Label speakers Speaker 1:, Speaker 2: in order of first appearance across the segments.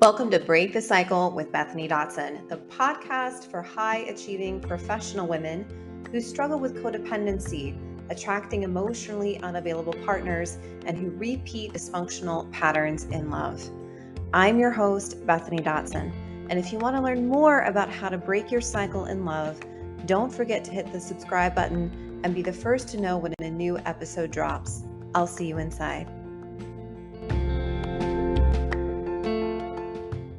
Speaker 1: Welcome to Break the Cycle with Bethany Dotson, the podcast for high achieving professional women who struggle with codependency, attracting emotionally unavailable partners, and who repeat dysfunctional patterns in love. I'm your host, Bethany Dotson, and if you want to learn more about how to break your cycle in love, don't forget to hit the subscribe button and be the first to know when a new episode drops. I'll see you inside.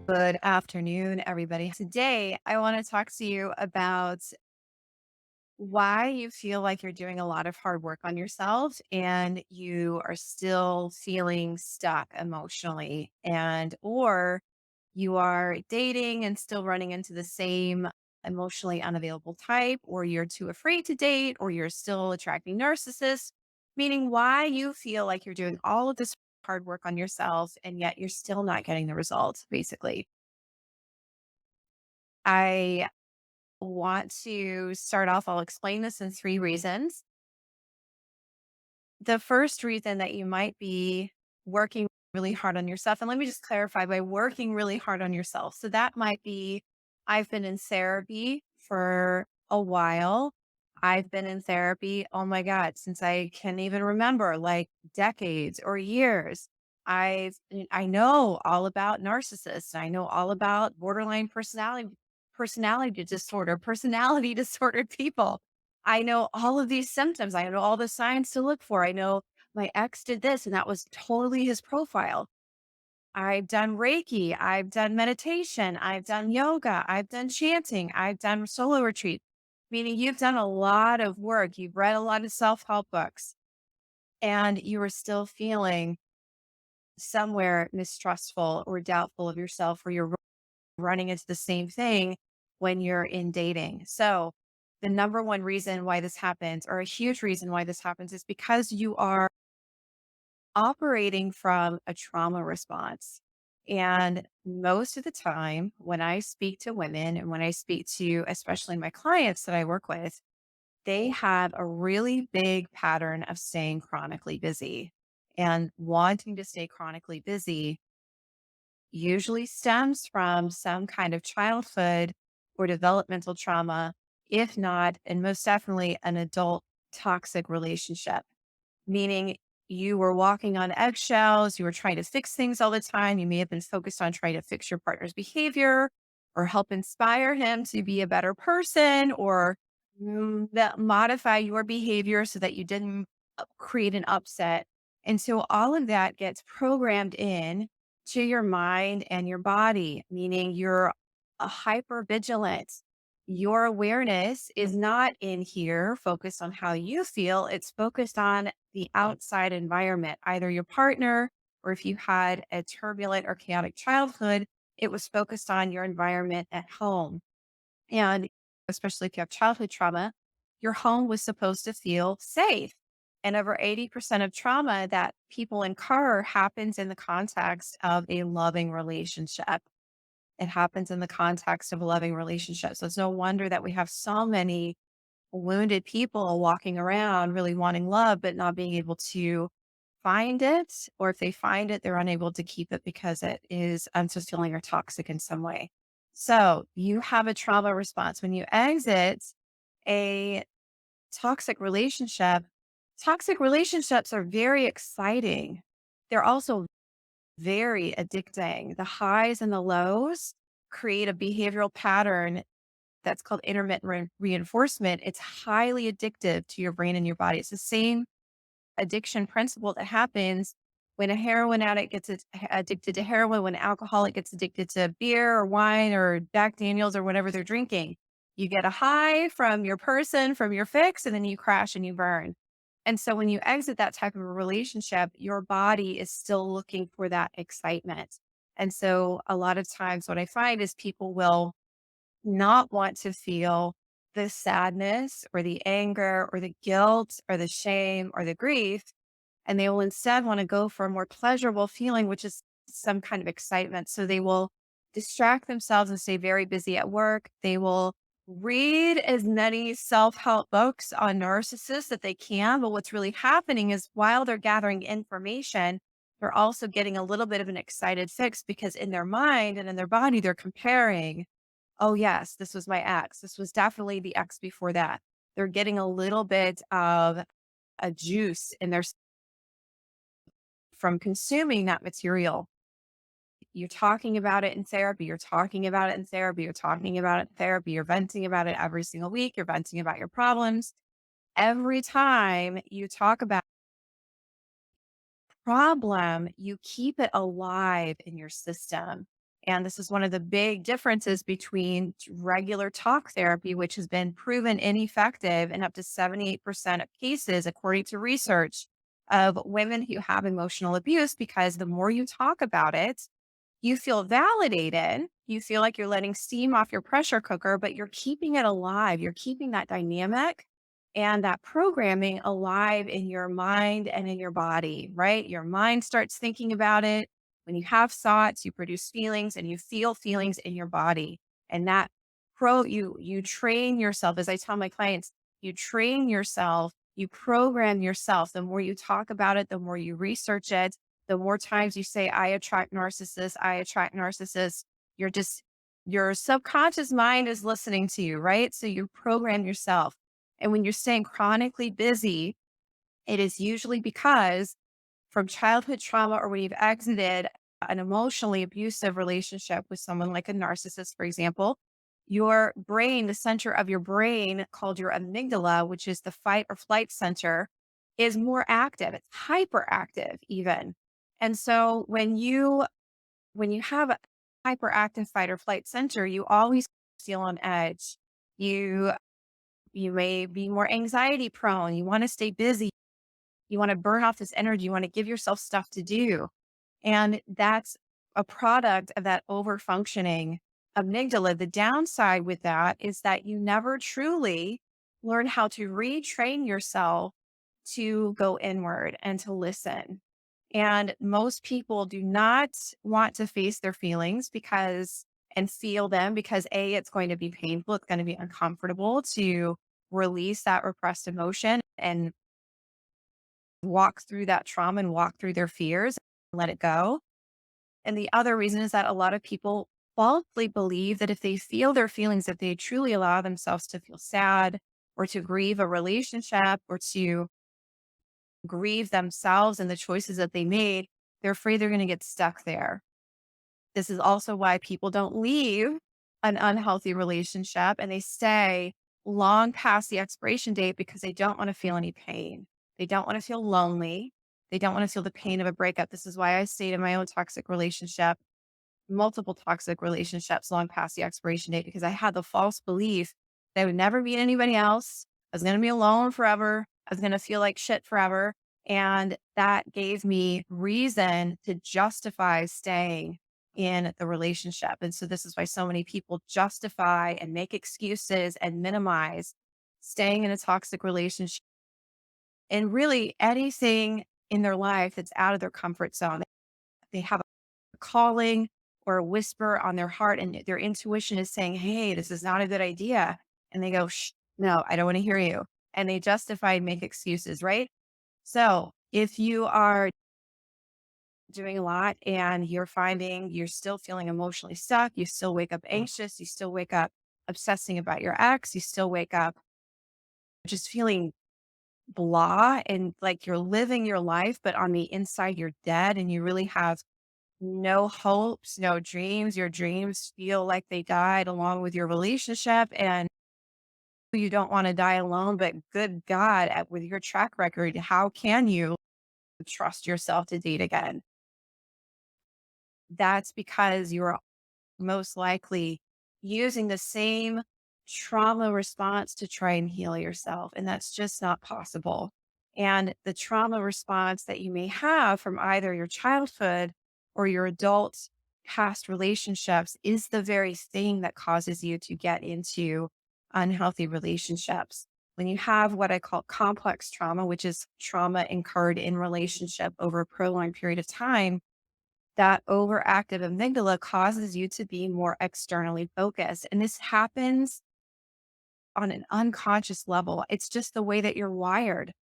Speaker 1: Good afternoon, everybody. Today, I want to talk to you about why you feel like you're doing a lot of hard work on yourself and you are still feeling stuck emotionally, or you are dating and still running into the same emotionally unavailable type, or you're too afraid to date, or you're still attracting narcissists, meaning why you feel like you're doing all of this hard work on yourself and yet you're still not getting the results, basically. I want to start off, I'll explain this in three reasons. The first reason that you might be working really hard on yourself, and let me just clarify by working really hard on yourself. So that might be I've been in therapy for a while. I've been in therapy, oh my God, since I can even remember, like decades or years. I know all about narcissists. I know all about borderline personality disordered people. I know all of these symptoms. I know all the signs to look for. I know my ex did this and that was totally his profile. I've done Reiki, I've done meditation, I've done yoga, I've done chanting, I've done solo retreat, meaning you've done a lot of work. You've read a lot of self-help books and you are still feeling somewhere mistrustful or doubtful of yourself, or you're running into the same thing when you're in dating. So the number one reason why this happens, or a huge reason why this happens, is because you are operating from a trauma response. And most of the time, when I speak to women and when I speak to, especially my clients that I work with, they have a really big pattern of staying chronically busy. And wanting to stay chronically busy usually stems from some kind of childhood or developmental trauma, if not, and most definitely, an adult toxic relationship, meaning you were walking on eggshells, you were trying to fix things all the time. You may have been focused on trying to fix your partner's behavior or help inspire him to be a better person, or that modify your behavior so that you didn't create an upset. And so all of that gets programmed in to your mind and your body, meaning you're a hyper vigilant. Your awareness is not in here focused on how you feel. It's focused on the outside environment, either your partner, or if you had a turbulent or chaotic childhood, it was focused on your environment at home. And especially if you have childhood trauma, your home was supposed to feel safe. And over 80% of trauma that people incur happens in the context of a loving relationship. It happens in the context of a loving relationship. So it's no wonder that we have so many wounded people walking around really wanting love, but not being able to find it. Or if they find it, they're unable to keep it because it is unfulfilling or toxic in some way. So you have a trauma response. When you exit a toxic relationships are very exciting. They're also very addicting. The highs and the lows create a behavioral pattern that's called intermittent reinforcement. It's highly addictive to your brain and your body. It's the same addiction principle that happens when a heroin addict gets addicted to heroin, when an alcoholic gets addicted to beer or wine or Jack Daniels or whatever they're drinking. You get a high from your person, from your fix, and then you crash and you burn. And so when you exit that type of a relationship, your body is still looking for that excitement. And so a lot of times what I find is people will not want to feel the sadness or the anger or the guilt or the shame or the grief. And they will instead want to go for a more pleasurable feeling, which is some kind of excitement. So they will distract themselves and stay very busy at work. They will read as many self help books on narcissists that they can. But what's really happening is while they're gathering information, they're also getting a little bit of an excited fix because in their mind and in their body, they're comparing, oh, yes, this was my ex. This was definitely the ex before that. They're getting a little bit of a juice in their from consuming that material. You're talking about it in therapy. You're talking about it in therapy. You're talking about it in therapy. You're venting about it every single week. You're venting about your problems. Every time you talk about problem, you keep it alive in your system. And this is one of the big differences between regular talk therapy, which has been proven ineffective in up to 78% of cases, according to research of women who have emotional abuse, because the more you talk about it, you feel validated. You feel like you're letting steam off your pressure cooker, but you're keeping it alive. You're keeping that dynamic and that programming alive in your mind and in your body, right? Your mind starts thinking about it. When you have thoughts, you produce feelings and you feel feelings in your body. And that you train yourself, as I tell my clients, you train yourself, you program yourself. The more you talk about it, the more you research it, the more times you say, I attract narcissists, you're just, your subconscious mind is listening to you, right? So you program yourself. And when you're staying chronically busy, it is usually because from childhood trauma or when you've exited an emotionally abusive relationship with someone like a narcissist, for example, your brain, the center of your brain called your amygdala, which is the fight or flight center, is more active. It's hyperactive even. And so when you have a hyperactive fight or flight center, you always feel on edge. You you may be more anxiety prone. You want to stay busy. You want to burn off this energy. You want to give yourself stuff to do. And that's a product of that over functioning amygdala. The downside with that is that you never truly learn how to retrain yourself to go inward and to listen. And most people do not want to face their feelings because and feel them because A, it's going to be painful. It's going to be uncomfortable to release that repressed emotion and walk through that trauma and walk through their fears and let it go. And the other reason is that a lot of people falsely believe that if they feel their feelings, if they truly allow themselves to feel sad or to grieve a relationship or to grieve themselves and the choices that they made, they're afraid they're going to get stuck there. This is also why people don't leave an unhealthy relationship and they stay long past the expiration date because they don't want to feel any pain. They don't want to feel lonely. They don't want to feel the pain of a breakup. This is why I stayed in my own toxic relationship, multiple toxic relationships long past the expiration date, because I had the false belief that I would never meet anybody else. I was going to be alone forever. I was going to feel like shit forever. And that gave me reason to justify staying in the relationship. And so this is why so many people justify and make excuses and minimize staying in a toxic relationship and really anything in their life that's out of their comfort zone. They have a calling or a whisper on their heart, and their intuition is saying, hey, this is not a good idea. And they go, shh, no, I don't want to hear you. And they justify and make excuses, right? So if you are doing a lot and you're finding you're still feeling emotionally stuck, you still wake up anxious, you still wake up obsessing about your ex, you still wake up just feeling blah and like you're living your life, but on the inside you're dead and you really have no hopes, no dreams. Your dreams feel like they died along with your relationship and you don't want to die alone. But good God, with your track record, how can you trust yourself to date again? That's because you're most likely using the same trauma response to try and heal yourself. And that's just not possible. And the trauma response that you may have from either your childhood or your adult past relationships is the very thing that causes you to get into unhealthy relationships. When you have what I call complex trauma, which is trauma incurred in relationship over a prolonged period of time, that overactive amygdala causes you to be more externally focused. And this happens on an unconscious level. It's just the way that you're wired.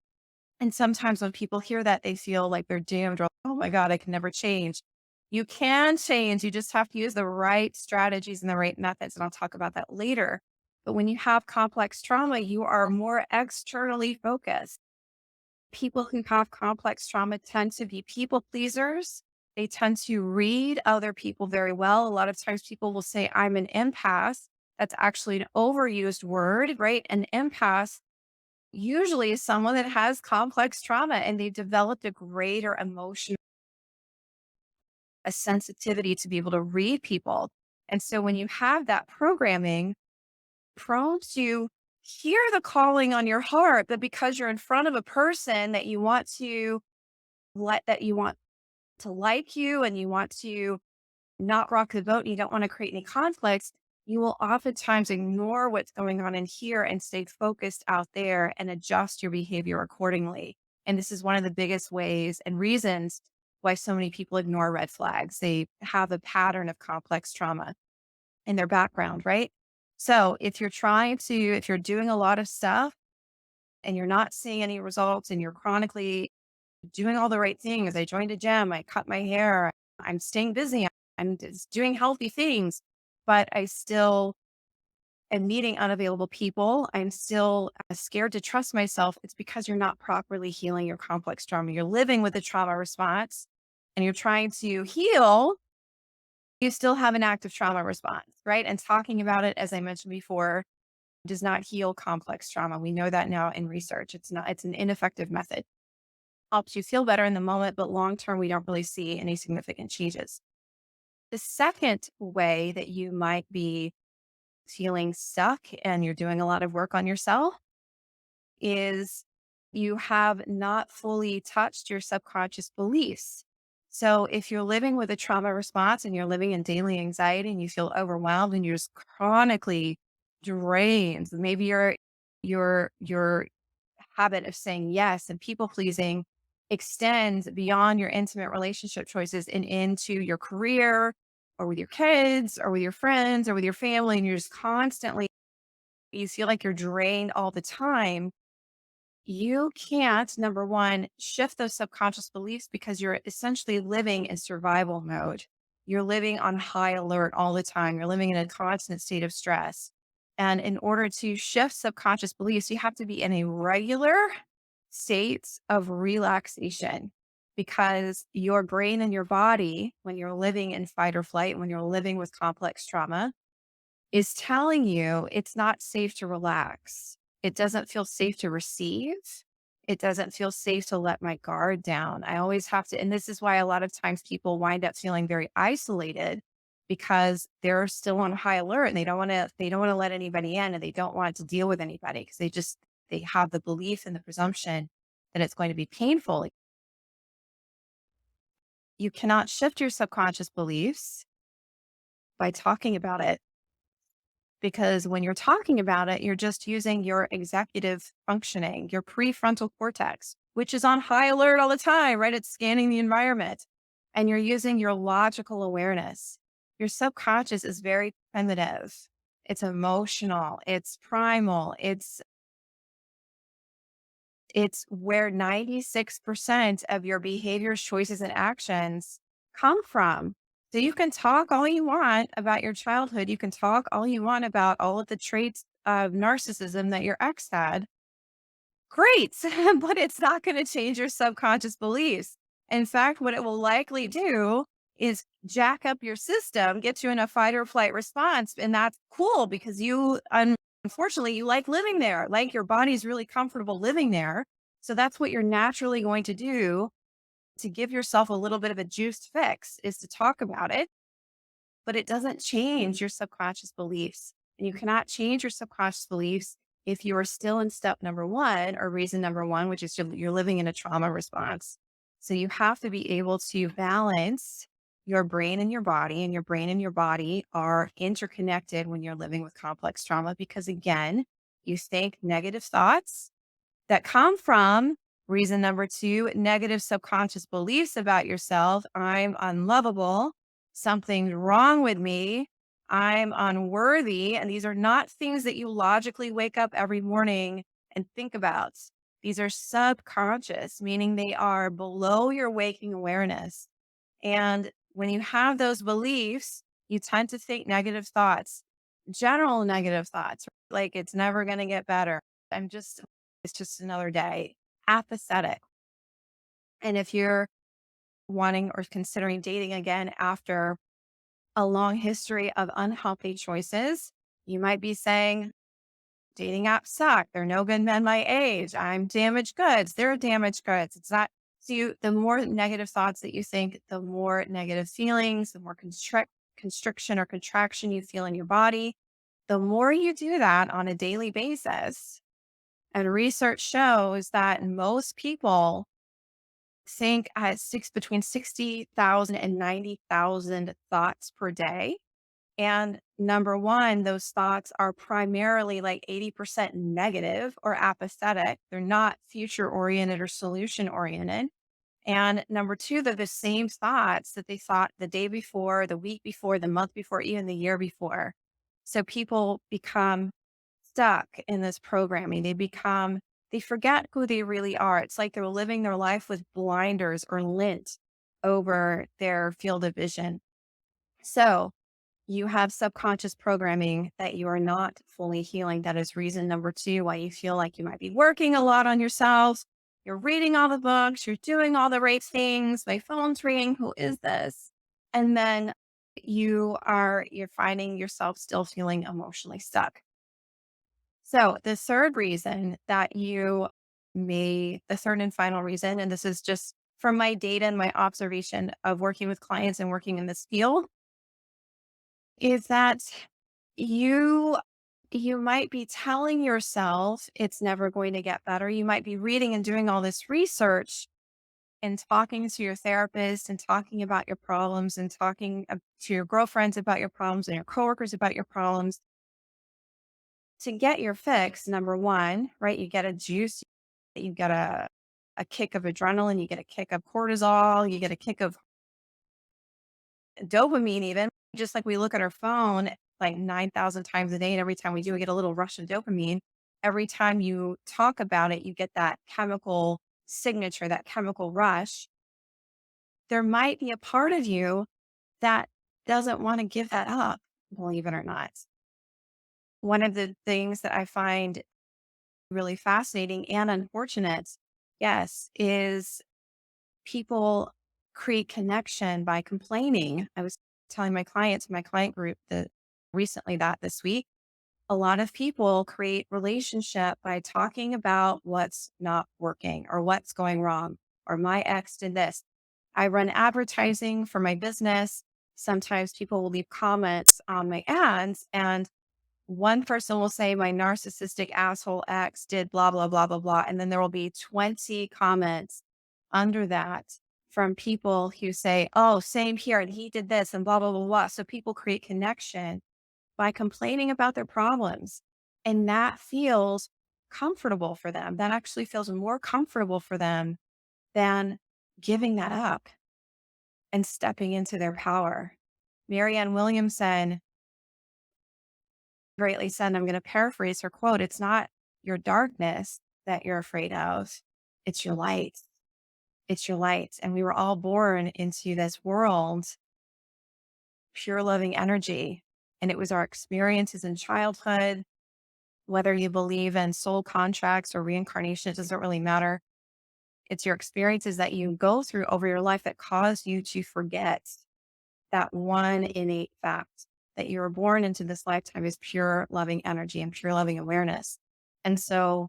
Speaker 1: And sometimes when people hear that, they feel like they're doomed or, oh my God, I can never change. You can change. You just have to use the right strategies and the right methods. And I'll talk about that later. But when you have complex trauma, you are more externally focused. People who have complex trauma tend to be people pleasers. They tend to read other people very well. A lot of times people will say, I'm an empath. That's actually an overused word, right? An empath usually is someone that has complex trauma and they've developed a greater emotion, a sensitivity to be able to read people. And so when you have that programming, prone to hear the calling on your heart, but because you're in front of a person that you want to that you want to like you and you want to not rock the boat and you don't want to create any conflicts, you will oftentimes ignore what's going on in here and stay focused out there and adjust your behavior accordingly. And this is one of the biggest ways and reasons why so many people ignore red flags. They have a pattern of complex trauma in their background, right? So if you're doing a lot of stuff and you're not seeing any results and you're chronically doing all the right things. I joined a gym, I cut my hair, I'm staying busy, I'm just doing healthy things, but I still am meeting unavailable people. I'm still scared to trust myself. It's because you're not properly healing your complex trauma. You're living with a trauma response and you're trying to heal. You still have an active trauma response, right? And talking about it, as I mentioned before, does not heal complex trauma. We know that now in research. It's an ineffective method. Helps you feel better in the moment, but long term, we don't really see any significant changes. The second way that you might be feeling stuck and you're doing a lot of work on yourself is you have not fully touched your subconscious beliefs. So if you're living with a trauma response and you're living in daily anxiety and you feel overwhelmed and you're just chronically drained, maybe your habit of saying yes and people pleasing extends beyond your intimate relationship choices and into your career or with your kids or with your friends or with your family. And you're just constantly, you feel like you're drained all the time. You can't, number one, shift those subconscious beliefs because you're essentially living in survival mode. You're living on high alert all the time. You're living in a constant state of stress. And in order to shift subconscious beliefs, you have to be in a regular state of relaxation because your brain and your body, when you're living in fight or flight, when you're living with complex trauma, is telling you it's not safe to relax. It doesn't feel safe to receive. It doesn't feel safe to let my guard down. I always have to, and this is why a lot of times people wind up feeling very isolated because they're still on high alert and they don't want to let anybody in and they don't want to deal with anybody because they have the belief and the presumption that it's going to be painful. You cannot shift your subconscious beliefs by talking about it. Because when you're talking about it, you're just using your executive functioning, your prefrontal cortex, which is on high alert all the time, right? It's scanning the environment and you're using your logical awareness. Your subconscious is very primitive. It's emotional. It's primal. It's where 96% of your behaviors, choices, and actions come from. So you can talk all you want about your childhood. You can talk all you want about all of the traits of narcissism that your ex had. Great. But it's not going to change your subconscious beliefs. In fact, what it will likely do is jack up your system, get you in a fight or flight response. And that's cool because unfortunately, you like living there, like your body's really comfortable living there. So that's what you're naturally going to do to give yourself a little bit of a juiced fix is to talk about it, but it doesn't change your subconscious beliefs. And you cannot change your subconscious beliefs if you are still in step number one or reason number one, which is you're living in a trauma response. So you have to be able to balance your brain and your body, and your brain and your body are interconnected when you're living with complex trauma because, again, you think negative thoughts that come from reason number two, negative subconscious beliefs about yourself. I'm unlovable. Something's wrong with me. I'm unworthy. And these are not things that you logically wake up every morning and think about. These are subconscious, meaning they are below your waking awareness. And when you have those beliefs, you tend to think negative thoughts, general negative thoughts, like it's never going to get better. I'm just, it's just another day, apathetic. And if you're wanting or considering dating again after a long history of unhealthy choices, you might be saying, dating apps suck. They're no good men my age. I'm damaged goods. They're damaged goods. It's not. So the more negative thoughts that you think, the more negative feelings, the more constriction or contraction you feel in your body. The more you do that on a daily basis, and research shows that most people think at between 60,000 and 90,000 thoughts per day. And number one, those thoughts are primarily like 80% negative or apathetic. They're not future oriented or solution oriented. And number two, they're the same thoughts that they thought the day before, the week before, the month before, even the year before. So people become stuck in this programming. They forget who they really are. It's like they're living their life with blinders or lint over their field of vision. So you have subconscious programming that you are not fully healing. That is reason number two why you feel like you might be working a lot on yourself. You're reading all the books, you're doing all the right things. My phone's ringing. Who is this? And then you're finding yourself still feeling emotionally stuck. So the third and final reason, and this is just from my data and my observation of working with clients and working in this field, is that you you might be telling yourself it's never going to get better. You might be reading and doing all this research and talking to your therapist and talking about your problems and talking to your girlfriends about your problems and your coworkers about your problems to get your fix. Number one, right? You get a juice, you get a kick of adrenaline, you get a kick of cortisol, you get a kick of dopamine, even just like we look at our phone like 9,000 times a day. And every time we do, we get a little rush of dopamine. Every time you talk about it, you get that chemical signature, that chemical rush. There might be a part of you that doesn't want to give that up, believe it or not. One of the things that I find really fascinating and unfortunate, yes, is people create connection by complaining. I was telling my client group that recently that this week, a lot of people create relationship by talking about what's not working or what's going wrong or my ex did this. I run advertising for my business. Sometimes people will leave comments on my ads and one person will say my narcissistic asshole ex did blah, blah, blah, blah, blah. And then there will be 20 comments under that from people who say, oh, same here. And he did this and blah, blah, blah, blah. So people create connection by complaining about their problems. And that feels comfortable for them. That actually feels more comfortable for them than giving that up and stepping into their power. Marianne Williamson greatly said, and I'm going to paraphrase her quote, it's not your darkness that you're afraid of, it's your light. It's your light. And we were all born into this world, pure loving energy. And it was our experiences in childhood, whether you believe in soul contracts or reincarnation, it doesn't really matter. It's your experiences that you go through over your life that cause you to forget that one innate fact that you were born into this lifetime is pure loving energy and pure loving awareness. And so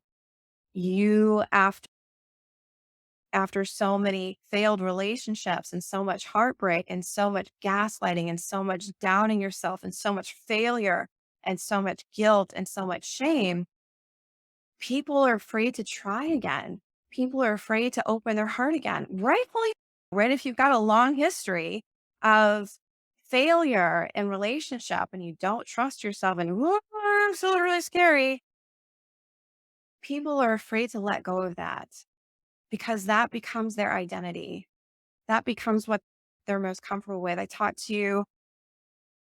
Speaker 1: you, after so many failed relationships and so much heartbreak and so much gaslighting and so much doubting yourself and so much failure and so much guilt and so much shame, people are afraid to try again. People are afraid to open their heart again. Rightfully, right? If you've got a long history of failure in relationship and you don't trust yourself and "Whoa, I'm so really scary," people are afraid to let go of that because that becomes their identity. That becomes what they're most comfortable with. I talk to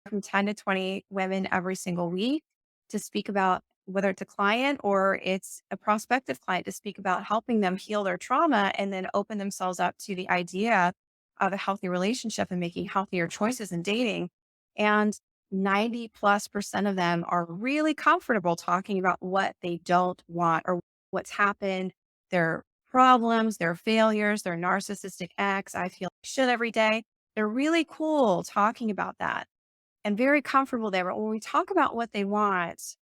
Speaker 1: from 10 to 20 women every single week to speak about whether it's a client or it's a prospective client, to speak about helping them heal their trauma and then open themselves up to the idea of a healthy relationship and making healthier choices in dating. And 90+% of them are really comfortable talking about what they don't want or what's happened, their problems, their failures, their narcissistic ex. I feel like shit every day. They're really cool talking about that and very comfortable there. But when we talk about what they want,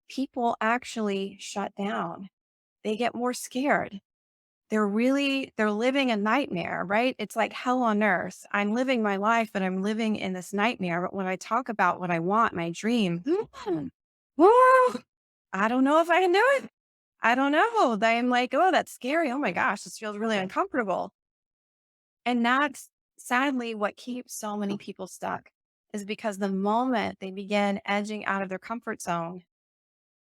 Speaker 1: people actually shut down. They get more scared. They're living a nightmare, right? It's like hell on earth. I'm living my life, but I'm living in this nightmare. But when I talk about what I want, my dream, whoa, I don't know if I can do it. I don't know. I'm like, oh, that's scary. Oh my gosh, this feels really uncomfortable. And that's sadly what keeps so many people stuck is because the moment they begin edging out of their comfort zone,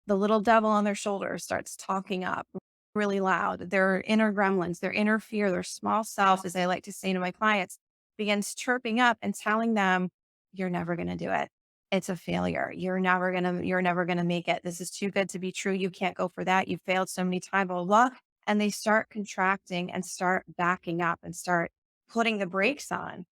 Speaker 1: the little devil on their shoulder starts talking up really loud. Their inner gremlins, their inner fear, their small self, as I like to say to my clients, begins chirping up and telling them, you're never going to do it. It's a failure. You're never going to make it. This is too good to be true. You can't go for that. You failed so many times, blah, blah, blah. And they start contracting and start backing up and start putting the brakes on.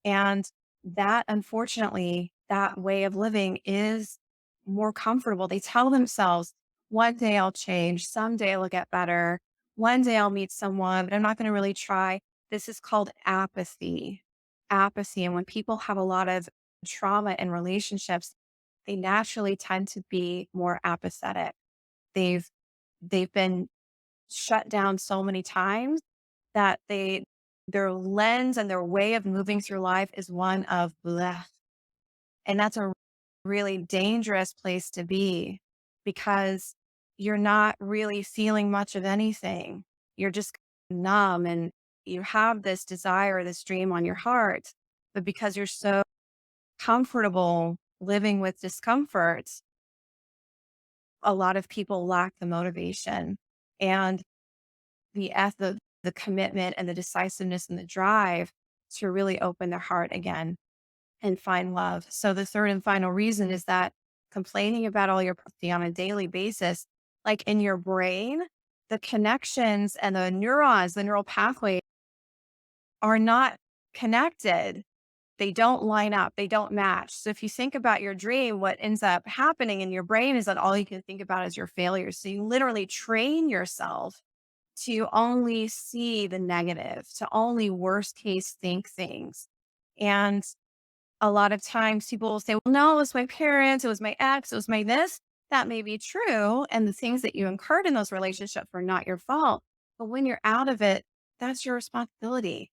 Speaker 1: And that, unfortunately, that way of living is more comfortable. They tell themselves, one day I'll change, someday it'll get better, one day I'll meet someone, but I'm not going to really try. This is called apathy. Apathy. And when people have a lot of trauma in relationships, they naturally tend to be more apathetic. They've they've been shut down so many times that their lens and their way of moving through life is one of bleh. And that's a really dangerous place to be because you're not really feeling much of anything. You're just numb and you have this desire, this dream on your heart. But because you're so comfortable living with discomfort, a lot of people lack the motivation and the commitment and the decisiveness and the drive to really open their heart again and find love. So the third and final reason is that complaining about all your pussy on a daily basis, like in your brain, the connections and the neurons, the neural pathways are not connected. They don't line up, they don't match. So if you think about your dream, what ends up happening in your brain is that all you can think about is your failures. So you literally train yourself to only see the negative, to only worst case think things. And a lot of times people will say, well, no, it was my parents, it was my ex, it was my this. That may be true. And the things that you incurred in those relationships were not your fault. But when you're out of it, that's your responsibility.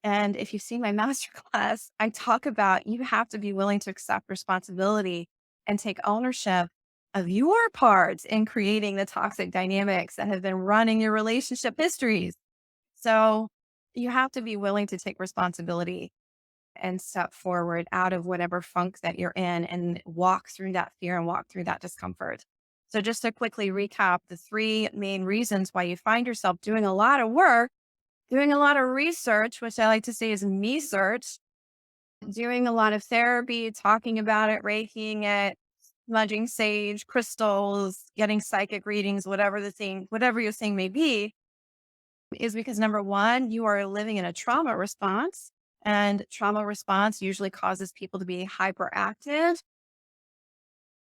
Speaker 1: And if you've seen my masterclass, I talk about you have to be willing to accept responsibility and take ownership of your parts in creating the toxic dynamics that have been running your relationship histories. So you have to be willing to take responsibility and step forward out of whatever funk that you're in and walk through that fear and walk through that discomfort. So, just to quickly recap the three main reasons why you find yourself doing a lot of work, doing a lot of research, which I like to say is me search, doing a lot of therapy, talking about it, raking it, smudging sage, crystals, getting psychic readings, whatever your thing may be, is because number one, you are living in a trauma response. And trauma response usually causes people to be hyperactive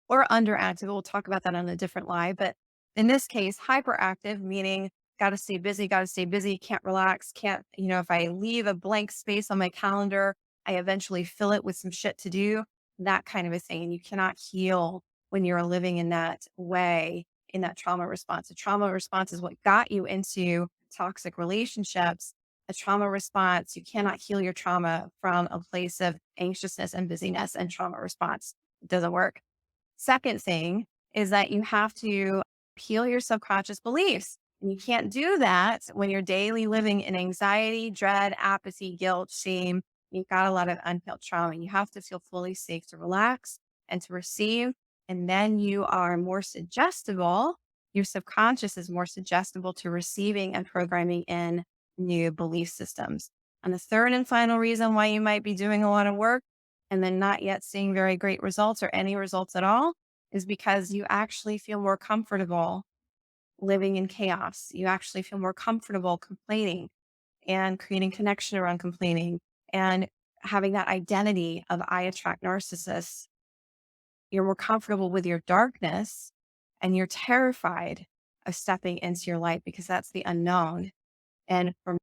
Speaker 1: or underactive. We'll talk about that on a different live. But in this case, hyperactive, meaning got to stay busy, can't relax, can't, if I leave a blank space on my calendar, I eventually fill it with some shit to do, that kind of a thing. And you cannot heal when you're living in that way, in that trauma response. A trauma response is what got you into toxic relationships. A trauma response, you cannot heal your trauma from a place of anxiousness and busyness, and trauma response. It doesn't work. Second thing is that you have to heal your subconscious beliefs. And you can't do that when you're daily living in anxiety, dread, apathy, guilt, shame. You've got a lot of unhealed trauma. You have to feel fully safe to relax and to receive. And then you are more suggestible. Your subconscious is more suggestible to receiving and programming in new belief systems. And the third and final reason why you might be doing a lot of work and then not yet seeing very great results or any results at all is because you actually feel more comfortable living in chaos. You actually feel more comfortable complaining and creating connection around complaining and having that identity of I attract narcissists. You're more comfortable with your darkness and you're terrified of stepping into your light because that's the unknown. And for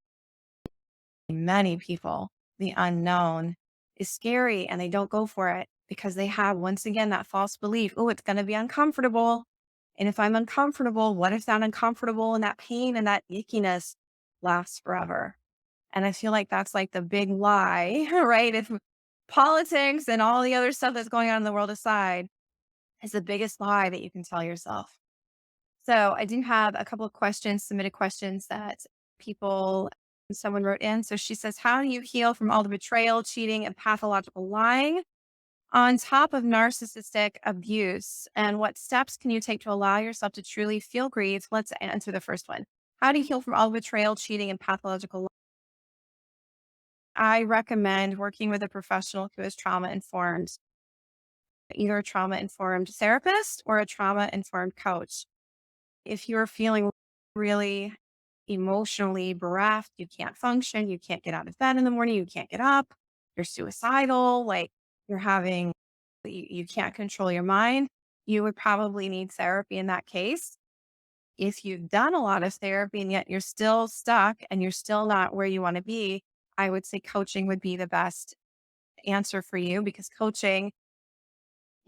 Speaker 1: many people, the unknown is scary and they don't go for it because they have, once again, that false belief, oh, it's going to be uncomfortable. And if I'm uncomfortable, what if that uncomfortable and that pain and that ickiness lasts forever? And I feel like that's like the big lie, right? If politics and all the other stuff that's going on in the world aside, is the biggest lie that you can tell yourself. So I do have a couple of questions, submitted questions that people, someone wrote in. So she says, how do you heal from all the betrayal, cheating, and pathological lying on top of narcissistic abuse? And what steps can you take to allow yourself to truly feel grief? Let's answer the first one. How do you heal from all the betrayal, cheating, and pathological lying? I recommend working with a professional who is trauma informed, either a trauma informed therapist or a trauma informed coach. If you're feeling really emotionally bereft, you can't function, you can't get out of bed in the morning, you can't get up, you're suicidal, like you're having, you can't control your mind, you would probably need therapy in that case. If you've done a lot of therapy and yet you're still stuck and you're still not where you want to be, I would say coaching would be the best answer for you because coaching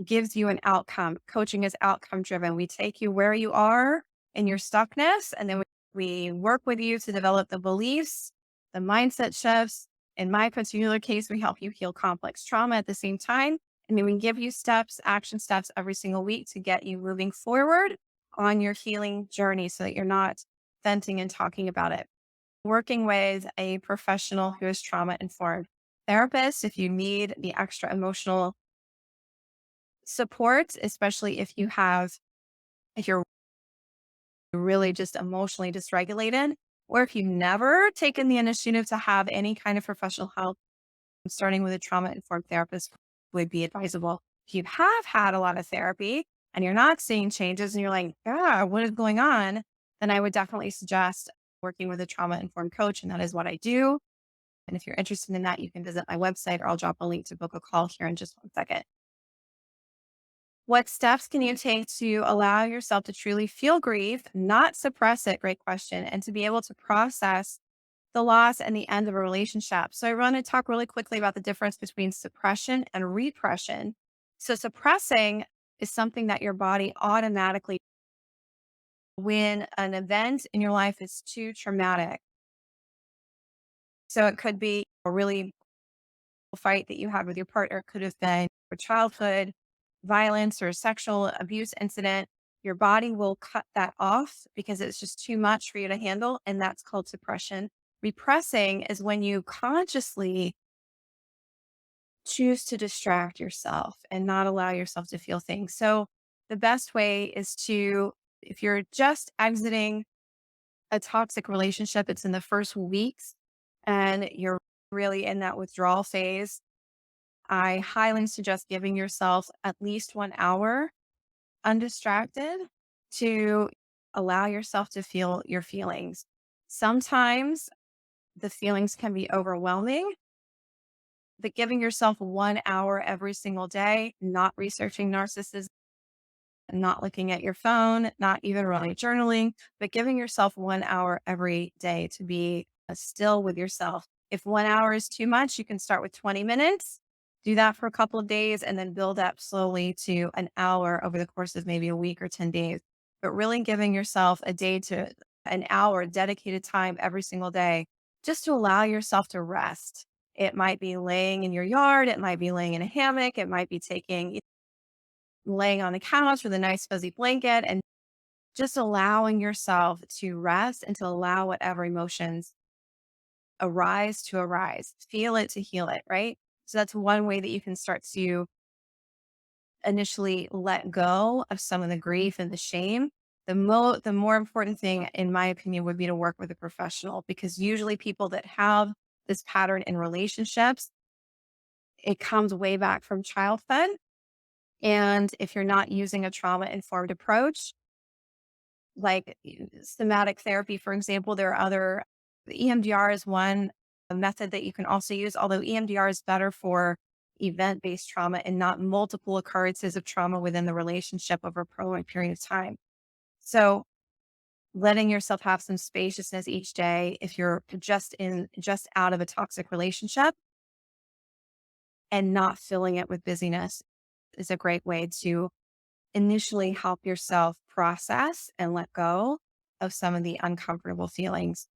Speaker 1: gives you an outcome. Coaching is outcome driven. We take you where you are in your stuckness, and then we work with you to develop the beliefs, the mindset shifts. In my particular case, we help you heal complex trauma at the same time. And then we give you steps, action steps every single week to get you moving forward on your healing journey so that you're not venting and talking about it. Working with a professional who is trauma informed therapist, if you need the extra emotional support, especially if you're really just emotionally dysregulated, or if you've never taken the initiative to have any kind of professional help, starting with a trauma informed therapist would be advisable. If you have had a lot of therapy and you're not seeing changes and you're like, ah, what is going on? Then I would definitely suggest working with a trauma informed coach. And that is what I do. And if you're interested in that, you can visit my website or I'll drop a link to book a call here in just one second. What steps can you take to allow yourself to truly feel grief, not suppress it? Great question. And to be able to process the loss and the end of a relationship. So I want to talk really quickly about the difference between suppression and repression. So suppressing is something that your body automatically, when an event in your life is too traumatic. So it could be a really fight that you had with your partner, could have been a childhood violence or sexual abuse incident. Your body will cut that off because it's just too much for you to handle. And that's called suppression. Repressing is when you consciously choose to distract yourself and not allow yourself to feel things. So the best way is to, if you're just exiting a toxic relationship, it's in the first weeks and you're really in that withdrawal phase, I highly suggest giving yourself at least 1 hour undistracted to allow yourself to feel your feelings. Sometimes the feelings can be overwhelming, but giving yourself 1 hour every single day, not researching narcissism, not looking at your phone, not even really journaling, but giving yourself 1 hour every day to be still with yourself. If 1 hour is too much, you can start with 20 minutes, do that for a couple of days, and then build up slowly to an hour over the course of maybe a week or 10 days. But really giving yourself a day to an hour dedicated time every single day just to allow yourself to rest. It might be laying in your yard, it might be laying in a hammock, it might be laying on the couch with a nice fuzzy blanket and just allowing yourself to rest and to allow whatever emotions arise to arise, feel it to heal it, right? So that's one way that you can start to initially let go of some of the grief and the shame. The more important thing, in my opinion, would be to work with a professional because usually people that have this pattern in relationships, it comes way back from childhood. And if you're not using a trauma-informed approach, like somatic therapy, for example, there are other, the EMDR is one method that you can also use, although EMDR is better for event-based trauma and not multiple occurrences of trauma within the relationship over a prolonged period of time. So letting yourself have some spaciousness each day if you're just out of a toxic relationship and not filling it with busyness is a great way to initially help yourself process and let go of some of the uncomfortable feelings.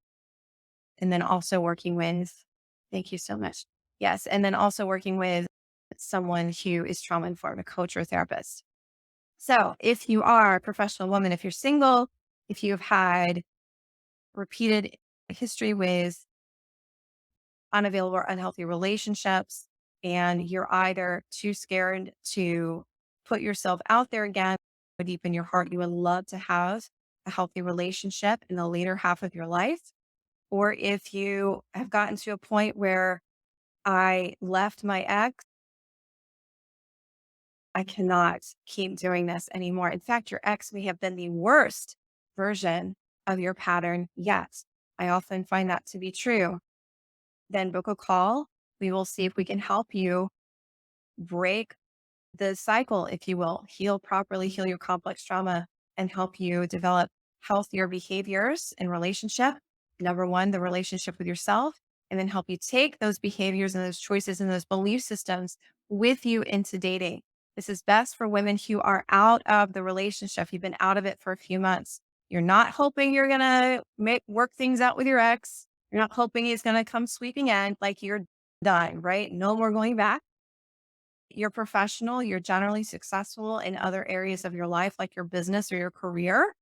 Speaker 1: And then also working with, thank you so much. Yes. And then also working with someone who is trauma informed, a coach or a therapist. So if you are a professional woman, if you're single, if you've had repeated history with unavailable or unhealthy relationships, and you're either too scared to put yourself out there again, but deep in your heart, you would love to have a healthy relationship in the later half of your life. Or if you have gotten to a point where I left my ex, I cannot keep doing this anymore. In fact, your ex may have been the worst version of your pattern yet. I often find that to be true. Then book a call. We will see if we can help you break the cycle, if you will, heal properly, heal your complex trauma, and help you develop healthier behaviors in relationship. Number one, the relationship with yourself, and then help you take those behaviors and those choices and those belief systems with you into dating. This is best for women who are out of the relationship. You've been out of it for a few months. You're not hoping you're going to work things out with your ex. You're not hoping he's going to come sweeping in, like you're done, right? No more going back. You're professional, you're generally successful in other areas of your life, like your business or your career,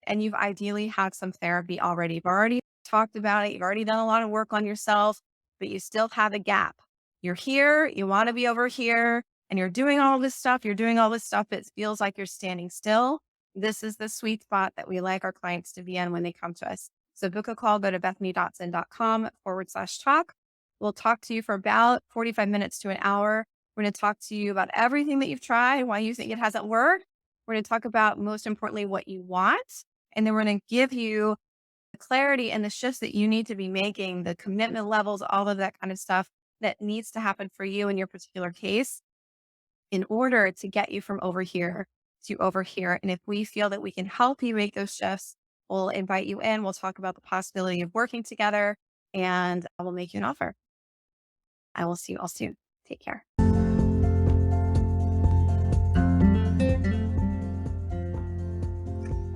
Speaker 1: and you've ideally had some therapy already. You've already talked about it, you've already done a lot of work on yourself, but you still have a gap. You're here, you want to be over here, and you're doing all this stuff. You're doing all this stuff. It feels like you're standing still. This is the sweet spot that we like our clients to be in when they come to us. So book a call, go to BethanyDotson.com/talk. We'll talk to you for about 45 minutes to an hour. We're going to talk to you about everything that you've tried, why you think it hasn't worked. We're going to talk about, most importantly, what you want. And then we're going to give you the clarity and the shifts that you need to be making, the commitment levels, all of that kind of stuff that needs to happen for you in your particular case in order to get you from over here to over here. And if we feel that we can help you make those shifts, we'll invite you in. We'll talk about the possibility of working together, and I will make you an offer. I will see you all soon. Take care.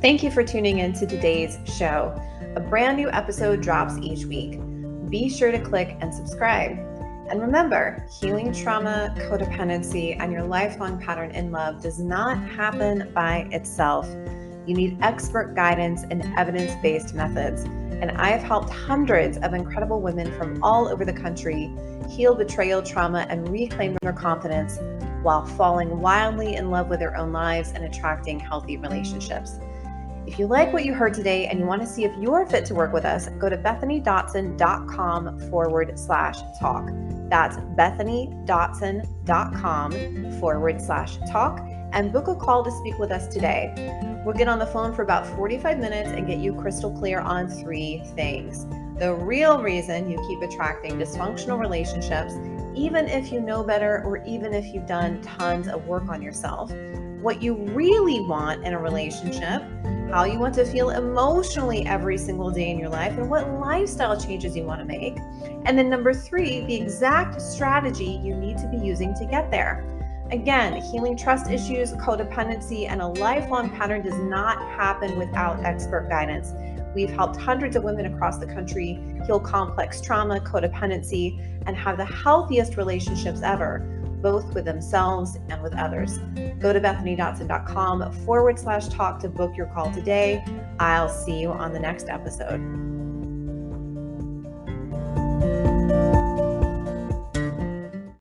Speaker 1: Thank you for tuning in to today's show. A brand new episode drops each week. Be sure to click and subscribe. And remember, healing trauma, codependency, and your lifelong pattern in love does not happen by itself. You need expert guidance and evidence-based methods. And I've helped hundreds of incredible women from all over the country heal betrayal trauma and reclaim their confidence while falling wildly in love with their own lives and attracting healthy relationships. If you like what you heard today and you want to see if you're fit to work with us, go to BethanyDotson.com/talk. That's BethanyDotson.com/talk and book a call to speak with us today. We'll get on the phone for about 45 minutes and get you crystal clear on 3 things. The real reason you keep attracting dysfunctional relationships, even if you know better or even if you've done tons of work on yourself. What you really want in a relationship, how you want to feel emotionally every single day in your life, and what lifestyle changes you want to make. And then number 3, the exact strategy you need to be using to get there. Again, healing trust issues, codependency, and a lifelong pattern does not happen without expert guidance. We've helped hundreds of women across the country heal complex trauma, codependency, and have the healthiest relationships ever, both with themselves and with others. Go to BethanyDotson.com/talk to book your call today. I'll see you on the next episode.